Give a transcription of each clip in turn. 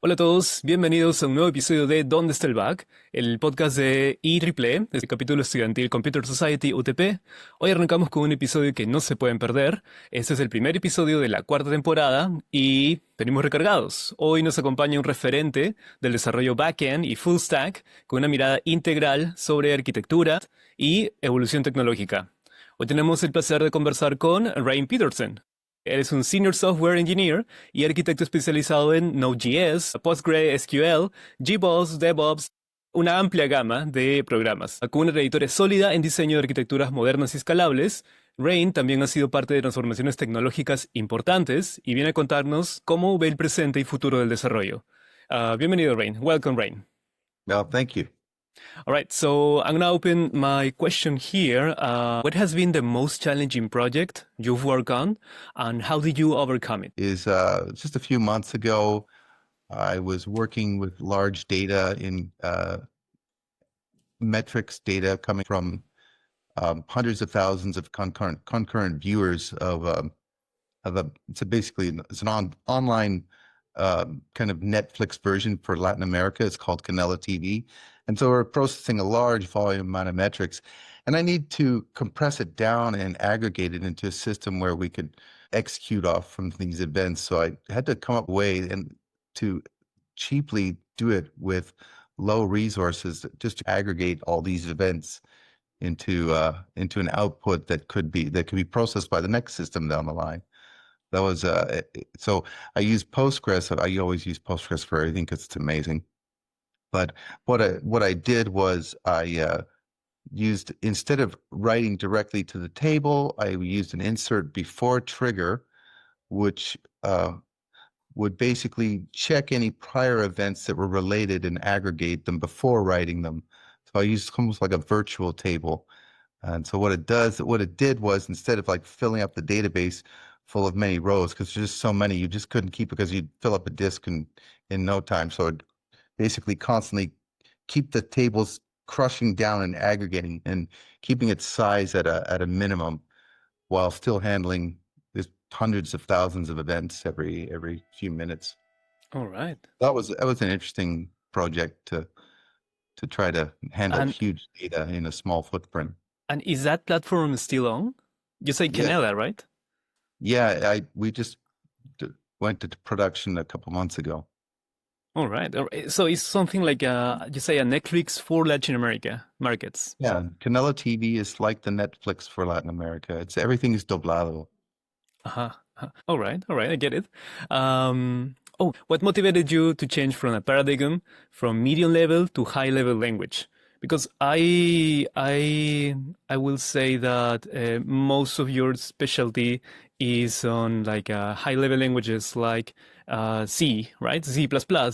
Hola a todos, bienvenidos a un nuevo episodio de ¿Dónde está el bug? El podcast de IEEE, el capítulo estudiantil Computer Society UTP. Hoy arrancamos con un episodio que no se pueden perder. Este es el primer episodio de la cuarta temporada y venimos recargados. Hoy nos acompaña un referente del desarrollo backend y full stack con una mirada integral sobre arquitectura y evolución tecnológica. Hoy tenemos el placer de conversar con Rein Petersen. Él es un Senior Software Engineer y arquitecto especializado en Node.js, PostgreSQL, GBoss, DevOps, una amplia gama de programas. Con una trayectoria sólida en diseño de arquitecturas modernas y escalables, Rein también ha sido parte de transformaciones tecnológicas importantes y viene a contarnos cómo ve el presente y futuro del desarrollo. Bienvenido, Rein. Welcome, Rein. Well, thank you. All right, so I'm going to open my question here. What has been the most challenging project you've worked on, and how did you overcome it? Is just a few months ago, I was working with large data in metrics data coming from hundreds of thousands of concurrent viewers of it's an online kind of Netflix version for Latin America. It's called Canela TV. And so we're processing a large volume amount of metrics. And I need to compress it down and aggregate it into a system where we could execute off from these events. So I had to come up with a way and to cheaply do it with low resources, just to aggregate all these events into an output that could be processed by the next system down the line. That was so I use Postgres. I always use Postgres for everything because it's amazing. But what I did was I used, instead of writing directly to the table, I used an insert before trigger, which would basically check any prior events that were related and aggregate them before writing them. So I used almost like a virtual table. And so what it did was, instead of like filling up the database full of many rows, because there's just so many, you just couldn't keep, because you'd fill up a disk in no time. So it basically constantly keep the tables crushing down and aggregating and keeping its size at a minimum, while still handling hundreds of thousands of events every few minutes. All right. That was an interesting project to try to handle huge data in a small footprint. And is that platform still on? You say Canela, right? Yeah, we just went to production a couple months ago. All right. So it's something like you say a Netflix for Latin America markets. Yeah, Canela TV is like the Netflix for Latin America. Everything is doblado. All right, I get it. What motivated you to change from a paradigm from medium level to high level language? Because I will say that most of your specialty is on like high level languages like C, right? C++.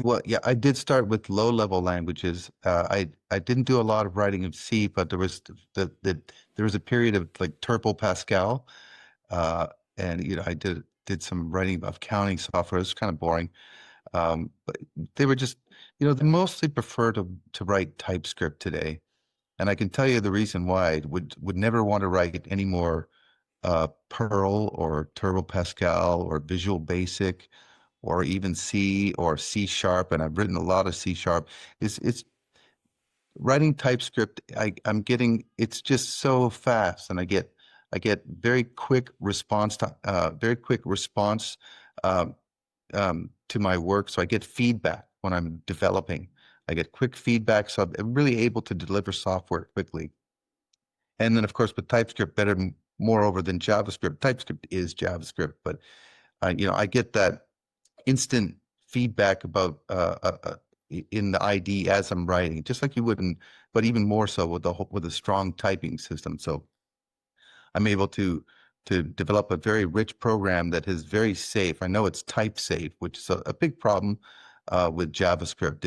Well, yeah, I did start with low level languages. I didn't do a lot of writing of C, but there was there was a period of like Turbo Pascal, and I did some writing of counting software. It was kind of boring, but they were just they mostly prefer to write TypeScript today, and I can tell you the reason why. I would never want to write any more Perl or Turbo Pascal or Visual Basic or even C or C#, and I've written a lot of C#. It's writing TypeScript. It's just so fast, and I get very quick response to my work. So I get feedback when I'm developing. I get quick feedback, so I'm really able to deliver software quickly. And then, of course, with TypeScript, better moreover than JavaScript. TypeScript is JavaScript, but I get that instant feedback about in the ID as I'm writing, just like you would, but even more so with a strong typing system. So I'm able to develop a very rich program that is very safe. I know it's type safe, which is a big problem with JavaScript.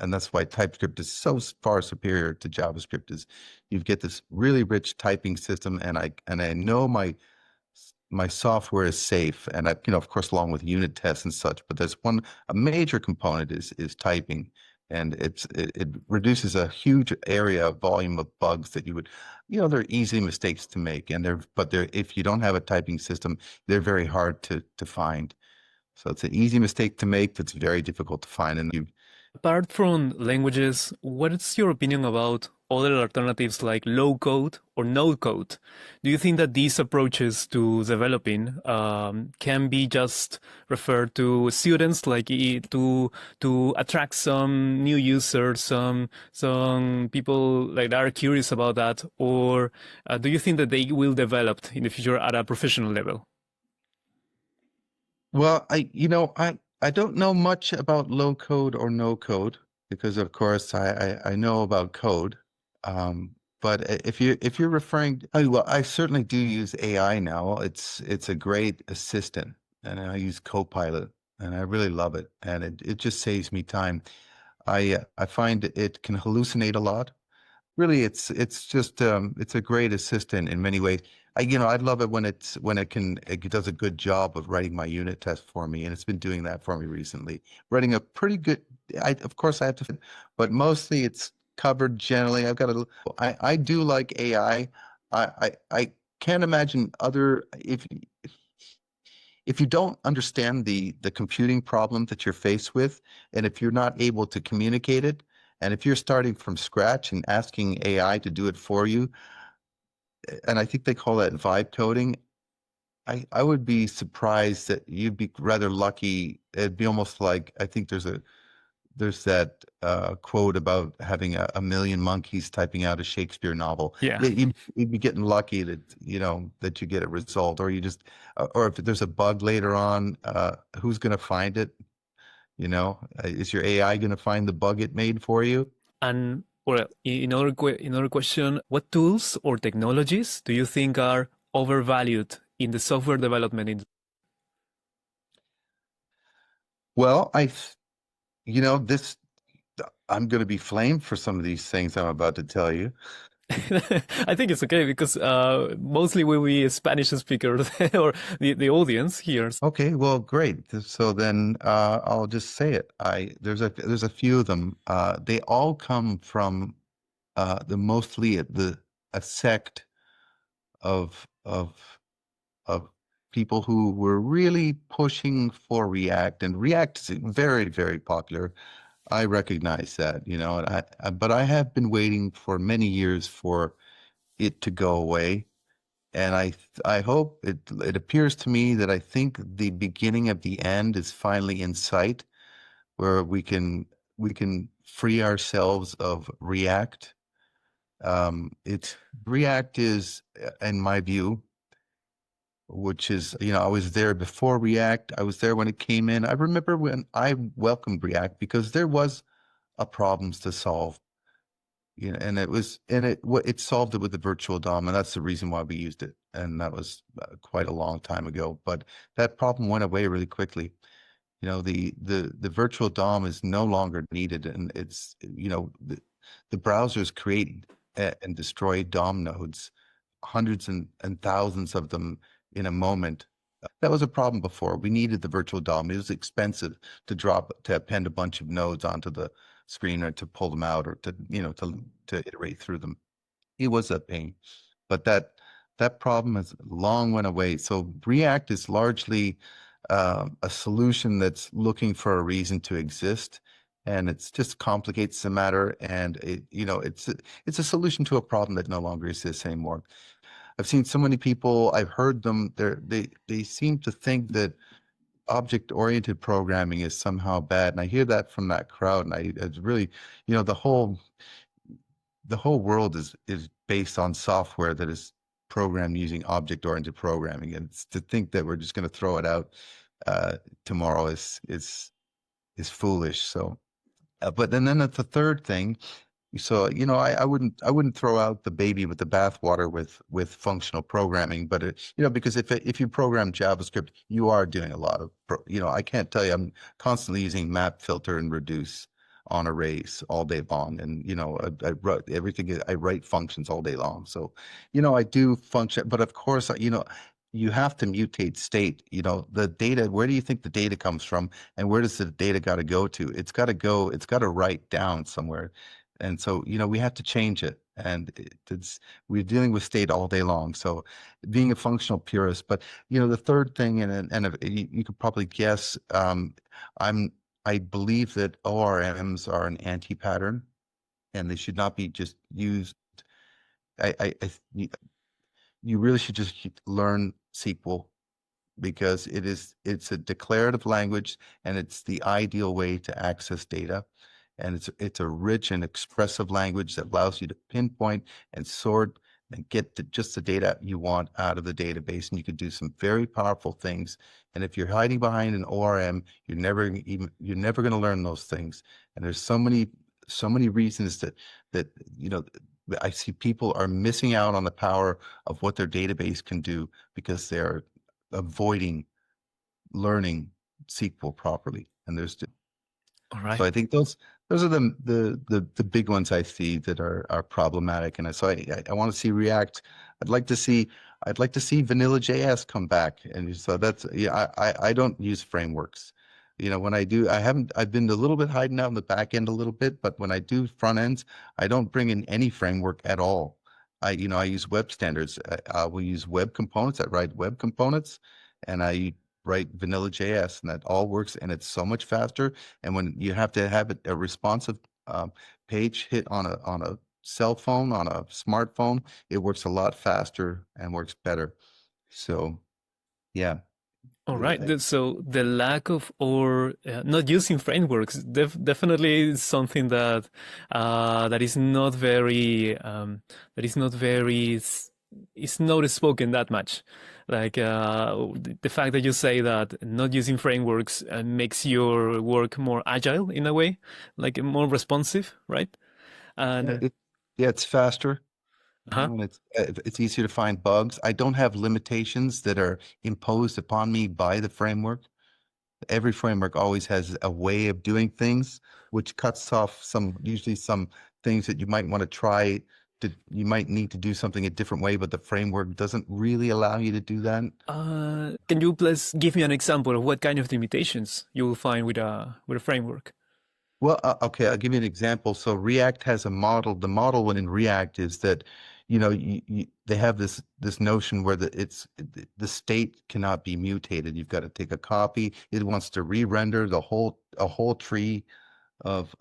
And that's why TypeScript is so far superior to JavaScript. Is you get this really rich typing system, and I know my software is safe, and of course, along with unit tests and such. But there's a major component is typing, and it reduces a huge volume of bugs that you would, they're easy mistakes to make, and if you don't have a typing system, they're very hard to find. So it's an easy mistake to make that's very difficult to find. And you, Apart from languages, what is your opinion about other alternatives like low code or no code? Do you think that these approaches to developing can be just referred to students, like to attract some new users, some people like that are curious about that, or do you think that they will develop in the future at a professional level? well, I don't know much about low code or no code because, of course, I know about code. Um, but if you're referring, well, I certainly do use AI now. It's a great assistant, and I use Copilot, and I really love it, and it just saves me time. I find it can hallucinate a lot. Really, it's just it's a great assistant in many ways. I love it when it does a good job of writing my unit test for me, and it's been doing that for me recently. Writing a pretty good, of course I have to, but mostly it's covered generally. I do like AI. I can't imagine other if you don't understand the computing problem that you're faced with, and if you're not able to communicate it, and if you're starting from scratch and asking AI to do it for you, and I think they call that vibe coding, I would be surprised that you'd be rather lucky. It'd be almost like I think there's that quote about having a million monkeys typing out a Shakespeare novel. Yeah. You'd be getting lucky that that you get a result, or you just or if there's a bug later on, who's going to find it? Is your AI going to find the bug it made for you? And well, in other question, what tools or technologies do you think are overvalued in the software development industry? Well, this I'm going to be flamed for some of these things I'm about to tell you. I think it's okay because mostly we will be Spanish speakers or the audience here. Okay, well, great. So then I'll just say it. I there's a few of them. They all come from the mostly a sect of of people who were really pushing for React, and React is very, very popular. I recognize that, and but I have been waiting for many years for it to go away. And I hope it appears to me that I think the beginning of the end is finally in sight, where we can free ourselves of React. It's React is, in my view, which is, I was there before React. I was there when it came in. I remember when I welcomed React because there was a problems to solve. And it solved it with the virtual DOM, and that's the reason why we used it. And that was quite a long time ago. But that problem went away really quickly. The virtual DOM is no longer needed, and the browsers create and destroy DOM nodes, hundreds and thousands of them in a moment. That was a problem before. We needed the virtual DOM. It was expensive to append a bunch of nodes onto the screen, or to pull them out, or to iterate through them. It was a pain, but that problem has long went away. So React is largely a solution that's looking for a reason to exist, and it's just complicates the matter. And it's a solution to a problem that no longer exists anymore. I've seen so many people, I've heard them, they seem to think that object-oriented programming is somehow bad. And I hear that from that crowd. And it's really, the whole world is based on software that is programmed using object-oriented programming. And to think that we're just going to throw it out tomorrow is foolish. So, but then that's the third thing. So, I wouldn't throw out the baby with the bathwater with functional programming, but because if you program JavaScript, you are doing a lot of, I can't tell you, I'm constantly using map, filter, and reduce on arrays all day long. And, I write everything, I write functions all day long. So, I do function, but of course, you have to mutate state, the data, where do you think the data comes from, and where does the data got to go to? It's got to write down somewhere. And so, we have to change it. And we're dealing with state all day long. So being a functional purist, but the third thing, and you could probably guess, I'm I believe that ORMs are an anti-pattern, and they should not be just used. You really should just learn SQL because it's a declarative language and it's the ideal way to access data. And it's a rich and expressive language that allows you to pinpoint and sort and get just the data you want out of the database. And you can do some very powerful things. And if you're hiding behind an ORM, you're never going to learn those things. And there's so many reasons that I see people are missing out on the power of what their database can do because they're avoiding learning SQL properly. And All so right. I think those are the big ones I see that are problematic. And so I want to see React. I'd like to see vanilla JS come back. And so that's I don't use frameworks. When I do, I've been a little bit hiding out in the back end a little bit, but when I do front ends, I don't bring in any framework at all. I use web standards. I will use web components. I write web components, and I write vanilla JS, and that all works, and it's so much faster. And when you have to have a responsive page hit on a cell phone, on a smartphone, it works a lot faster and works better. So, yeah. All Yeah, right. So the lack of or not using frameworks definitely is something that that is not very that is not very it's not spoken that much. Like the fact that you say that not using frameworks makes your work more agile in a way, like more responsive, right? And yeah, it's faster. uh-huh. And it's easier to find bugs. I don't have limitations that are imposed upon me by the framework. Every framework always has a way of doing things, which cuts off usually some things that you might want to try. You might need to do something a different way, but the framework doesn't really allow you to do that. Can you please give me an example of what kind of limitations you will find with a framework? Well, okay, I'll give you an example. So React has a model. The model in React is that, they have this notion where the state cannot be mutated. You've got to take a copy. It wants to re-render a whole tree of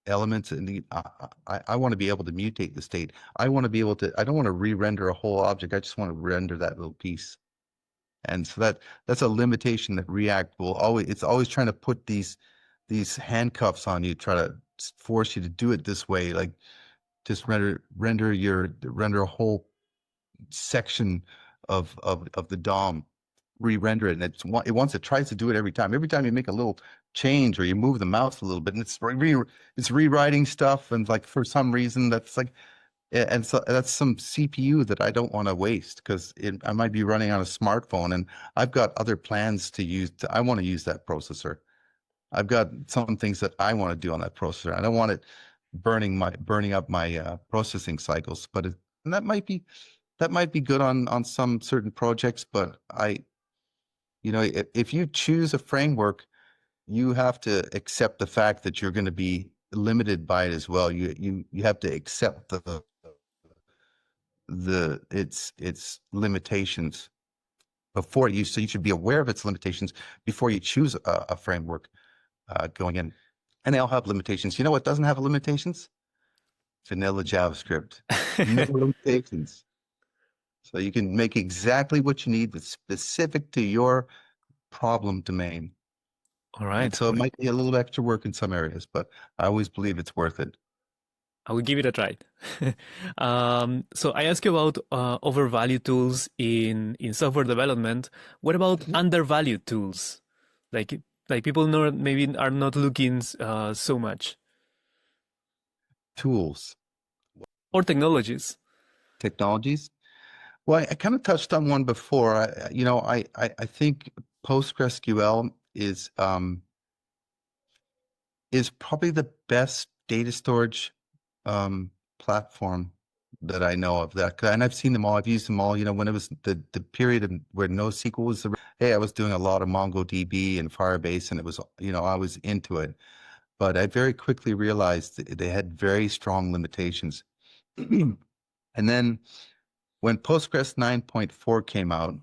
elements, and I want to be able to mutate the state. I want to be able to. I don't want to re-render a whole object. I just want to render that little piece. And so that's a limitation that React it's always trying to put these handcuffs on you, try to force you to do it this way, like just render a whole section of the DOM, re-render it. And it tries to do it every time. Every time you make a little change or you move the mouse a little bit, and it's rewriting stuff, and like for some reason that's like and so that's some CPU that I don't want to waste because I might be running on a smartphone and I've got other plans to use. I want to use that processor. I've got some things that I want to do on that processor. I don't want it burning up my processing cycles. And that might be good on some certain projects. But if you choose a framework, you have to accept the fact that you're going to be limited by it as well. You have to accept its limitations so you should be aware of its limitations before you choose a framework going in. And they all have limitations. You know what doesn't have limitations? Vanilla JavaScript. No limitations. So you can make exactly what you need that's specific to your problem domain. All And right. so it might be a little extra work in some areas, but I always believe it's worth it. I will give it a try. So I asked you about overvalued tools in software development. What about undervalued tools? Like like people maybe are not looking so much, Tools, or technologies. technologies. Well, I kind of touched on one before. I think PostgreSQL is probably the best data storage platform that I know of. And I've seen them all. I've used them all. When it was the period where NoSQL was, hey, I was doing a lot of MongoDB and Firebase, and it was, I was into it. but I very quickly realized that they had very strong limitations. And then when Postgres 9.4 came out,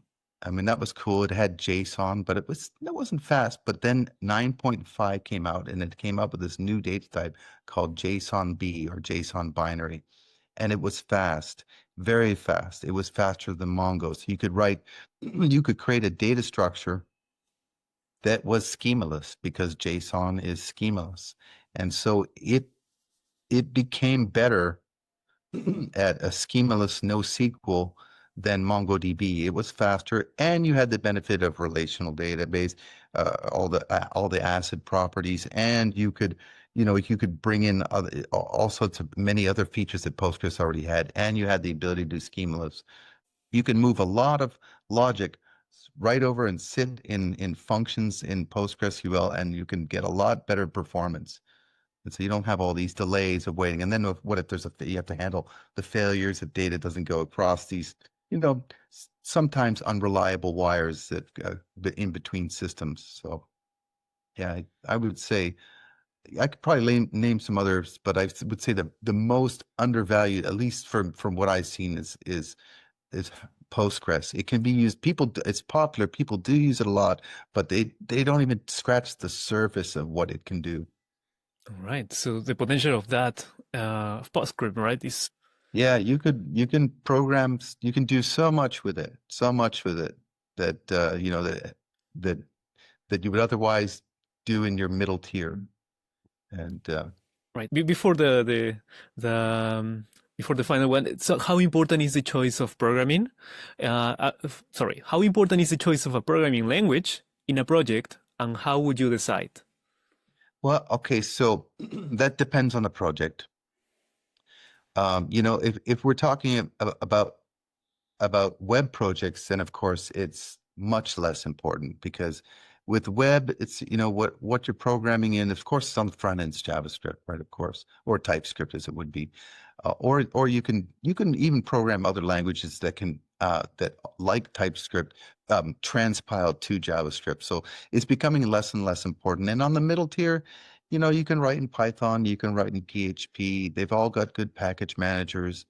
I mean, that was cool. It had JSON, but that wasn't fast. But then 9.5 came out, and it came up with this new data type called JSON-B or JSON binary. And it was fast, very fast. It was faster than Mongo. So you could create a data structure that was schemaless because JSON is schemaless. And so it became better at a schemaless NoSQL than MongoDB. It was faster, and you had the benefit of relational database, all the ACID properties, and you could bring in all sorts of many other features that Postgres already had, and you had the ability to do schemaless. You can move a lot of logic right over and sit in functions in PostgreSQL, and you can get a lot better performance. And so you don't have all these delays of waiting. And then what if you have to handle the failures if data doesn't go across these, sometimes unreliable wires that in between systems. So yeah, I would say I could probably name some others, but I would say the most undervalued, at least from what I've seen, is Postgres. It can be used. It's popular. People do use it a lot, but they don't even scratch the surface of what it can do. All right. So the potential of that of Postgres, right, is Yeah, you can program, you can do so much with it, that that that you would otherwise do in your middle tier. And right before before the final one. So, how important is the choice of programming? Sorry, how important is the choice of a programming language in a project, and how would you decide? well, okay, so that depends on the project. If we're talking about web projects, then of course it's much less important because with web, it's what you're programming in. Of course, some front end's JavaScript, right? Of course, or TypeScript as it would be, or you can even program other languages that can that like TypeScript transpile to JavaScript. So it's becoming less and less important. And on the middle tier, you can write in Python, you can write in PHP. They've all got good package managers.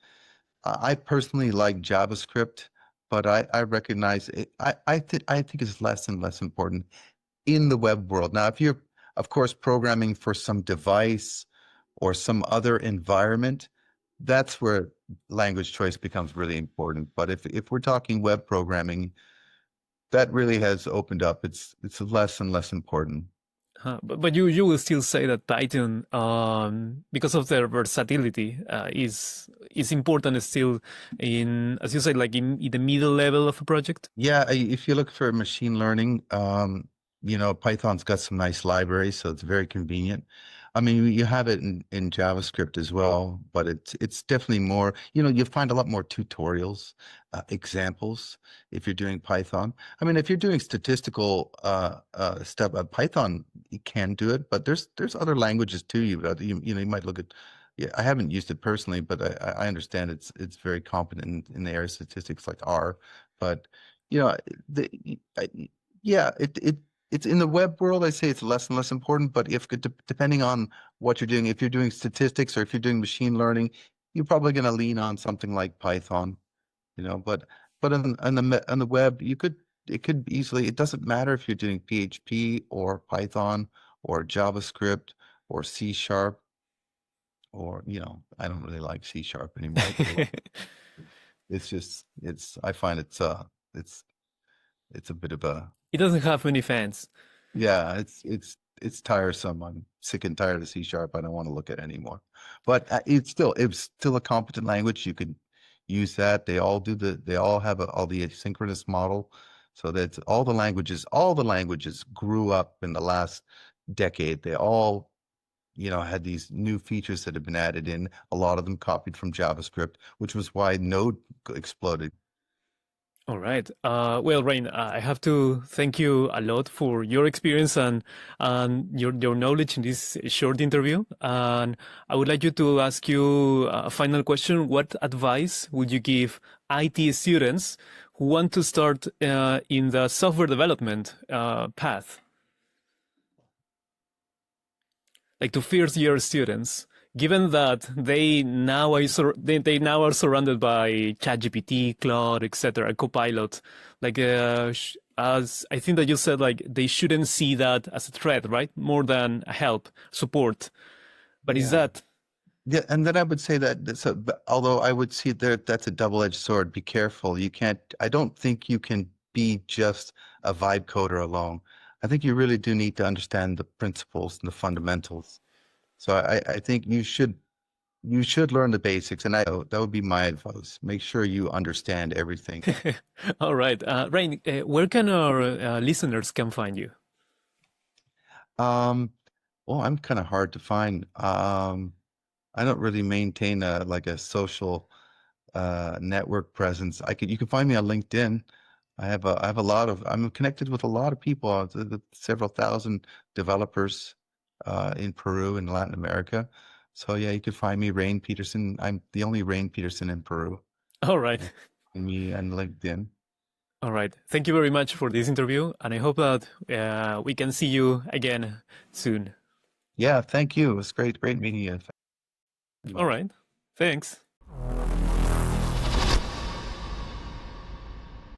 I personally like JavaScript, but I recognize it. I think it's less and less important in the web world. Now, if you're, of course, programming for some device or some other environment, that's where language choice becomes really important. But if we're talking web programming, that really has opened up. It's less and less important. But you will still say that Python, because of their versatility, is important still in, as you said, like in the middle level of a project. Yeah, if you look for machine learning, Python's got some nice libraries, so it's very convenient. I mean, you have it in JavaScript as well, but it's definitely more, you find a lot more tutorials, examples if you're doing Python. I mean, if you're doing statistical stuff, Python you can do it, but there's other languages too. You might look at. Yeah, I haven't used it personally, but I understand it's very competent in the area of statistics like R. But you know, the yeah, it's in the web world. I say it's less and less important. But depending on what you're doing, if you're doing statistics or if you're doing machine learning, you're probably going to lean on something like Python. But on the web, it could easily. It doesn't matter if you're doing PHP or Python or JavaScript or C Sharp or I don't really like C Sharp anymore. It's just I find it's it's a bit of a It doesn't have many fans. yeah, it's tiresome. I'm sick and tired of C Sharp. I don't want to look at it anymore. But it's still a competent language. You could use that. They all have all the asynchronous model. So that all the languages grew up in the last decade. They all had these new features that have been added in, a lot of them copied from JavaScript, which was why Node exploded. All right. Well, Rein, I have to thank you a lot for your experience and your knowledge in this short interview. And I would like you to ask you a final question. What advice would you give IT students who want to start in the software development path? like to first year students, given that they now are surrounded by ChatGPT, Claude, etc., Copilot, like as I think that you said, like they shouldn't see that as a threat, right? More than a help, support. But is Yeah. that Yeah, and then I would say that although I would see that's a double-edged sword. Be careful. You can't, I don't think you can be just a vibe coder alone. I think you really do need to understand the principles and the fundamentals. So I think you should learn the basics, and that would be my advice. Make sure you understand everything. all right? Rein, where can our listeners can find you? Um, well, I'm kind of hard to find. I don't really maintain a social network presence. You can find me on LinkedIn. I have a lot of I'm connected with a lot of people, several thousand developers in Peru and Latin America. So yeah, you can find me, Rein Petersen. I'm the only Rein Petersen in Peru. All right. Uh, Find me on LinkedIn. All right. Thank you very much for this interview, and I hope that we can see you again soon. Yeah, thank you. It was great meeting you. All right. Thanks.